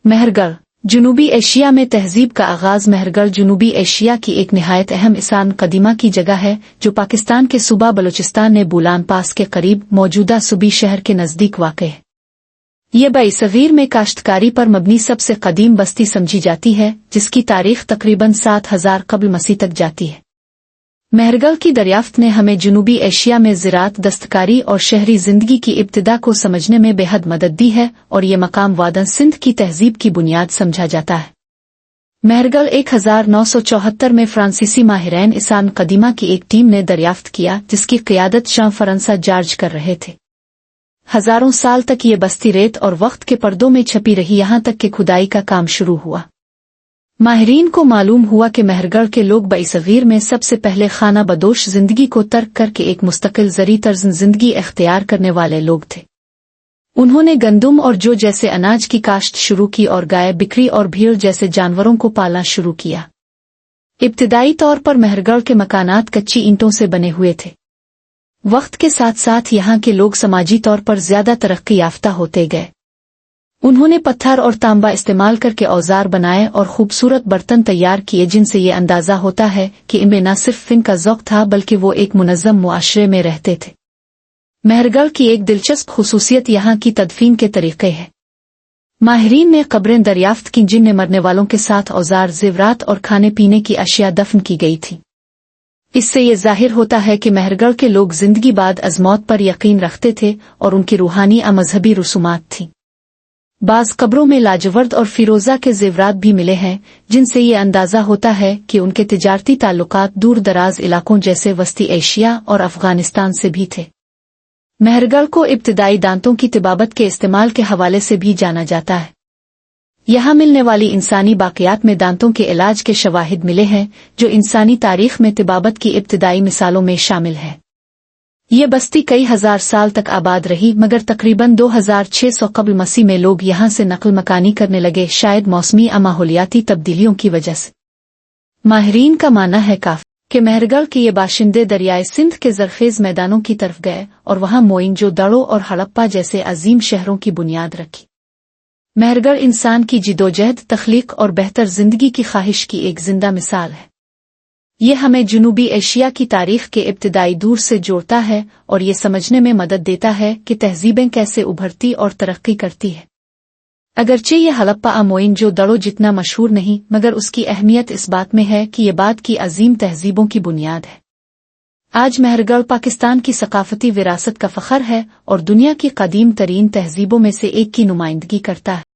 महरगढ़ जनूबी एशिया में तहजीब का आगाज। महरगढ़ जनूबी एशिया की एक निहायत अहम इंसान कदीमा की जगह है जो पाकिस्तान के सूबा बलूचिस्तान में बूलान पास के करीब मौजूदा सूबी शहर के नज़दीक वाक़ है। ये बई-सग़ीर में काश्तकारी पर मबनी सबसे कदीम बस्ती समझी जाती है, जिसकी तारीख तकरीबन 7000 कब्ल मसीह तक जाती है। महरगढ़ की दरियाफ्त ने हमें जनूबी एशिया में ज़राअत, दस्तकारी और शहरी ज़िंदगी की इब्तिदा को समझने में बेहद मदद दी है और ये मकाम वादन सिंध की तहजीब की बुनियाद समझा जाता है। महरगढ़ 1974 में फ्रांसीसी माहिरैन इंसान कदीमा की एक टीम ने दरियाफ्त किया, जिसकी क़ियादत शां फ़रांसा जार्ज कर रहे थे। हज़ारों साल तक ये बस्ती रेत और वक्त के पर्दों में छपी रही, यहाँ तक कि खुदाई का काम शुरू हुआ। माहिरीन को मालूम हुआ कि महरगढ़ के लोग बई-सग़ीर में सबसे पहले खाना बदोश जिंदगी को तर्क करके एक मुस्तकिल ज़री तर्ज़ जिंदगी इख्तियार करने वाले लोग थे। उन्होंने गंदुम और जौ जैसे अनाज की काश्त शुरू की और गाय, बिक्री और भीड़ जैसे जानवरों को पालना शुरू किया। इब्तिदाई तौर पर महरगढ़ के मकानात कच्ची ईंटों से बने हुए थे। वक्त के साथ साथ यहाँ के लोग समाजी तौर पर ज्यादा तरक्की याफ्ता होते गए। उन्होंने पत्थर और तांबा इस्तेमाल करके औजार बनाए और खूबसूरत बर्तन तैयार किए, जिनसे ये अंदाजा होता है कि इनमें न सिर्फ फ़िन का ज़ौक़ था बल्कि वो एक मुनज़्ज़म मुआशरे में रहते थे। महरगढ़ की एक दिलचस्प खुसूसियत यहाँ की तदफीन के तरीक़े है। माहिरीन ने कब्रें दरियाफ्त की जिनमें मरने वालों के साथ औजार, ज़ेवरात और खाने पीने की अशिया दफन की गई थी। इससे ये ज़ाहिर होता है कि महरगढ़ के लोग ज़िंदगी बाद अज़मौत पर यकीन रखते थे और उनकी रूहानी मज़हबी रसूमात थीं। बाज़ कब्रों में लाजवर्द और फ़िरोज़ा के ज़ेवरात भी मिले हैं, जिनसे ये अंदाज़ा होता है कि उनके तिजारती ताल्लुकात दूर दराज इलाकों जैसे वस्ती एशिया और अफ़ग़ानिस्तान से भी थे। महरगढ़ को इब्तिदाई दांतों की तिबाबत के इस्तेमाल के हवाले से भी जाना जाता है। यहाँ मिलने वाली इंसानी बाक़ियात में दांतों के इलाज के शवाहिद मिले हैं, जो इंसानी तारीख़ में तिबाबत की इब्तिदाई मिसालों में शामिल है। ये बस्ती कई हजार साल तक आबाद रही, मगर तकरीबन 2600 कब्ल मसीह में लोग यहाँ से नकल मकानी करने लगे, शायद मौसमी माहौलियाती तब्दीलियों की वजह से। माहिरीन का मानना है कि महरगढ़ के ये बाशिंदे दरियाए सिंध के ज़रखेज़ मैदानों की तरफ गए और वहाँ मोइंजोदड़ो और हड़प्पा जैसे अजीम शहरों की बुनियाद रखी। महरगढ़ इंसान की जिदोजहद, तख्लीक और बेहतर जिंदगी की ख्वाहिश की एक जिंदा मिसाल है। ये हमें जनूबी एशिया की तारीख के इब्तिदाई दूर से जोड़ता है और ये समझने में मदद देता है कि तहजीबें कैसे उभरती और तरक्की करती है। अगरचे ये हड़प्पा मोइंजोदड़ो जितना मशहूर नहीं, मगर उसकी अहमियत इस बात में है कि ये बाद की अजीम तहजीबों की बुनियाद है। आज महरगढ़ पाकिस्तान की सकाफती विरासत का फ़ख्र है और दुनिया की कदीम तरीन तहजीबों में से एक की नुमाइंदगी करता है।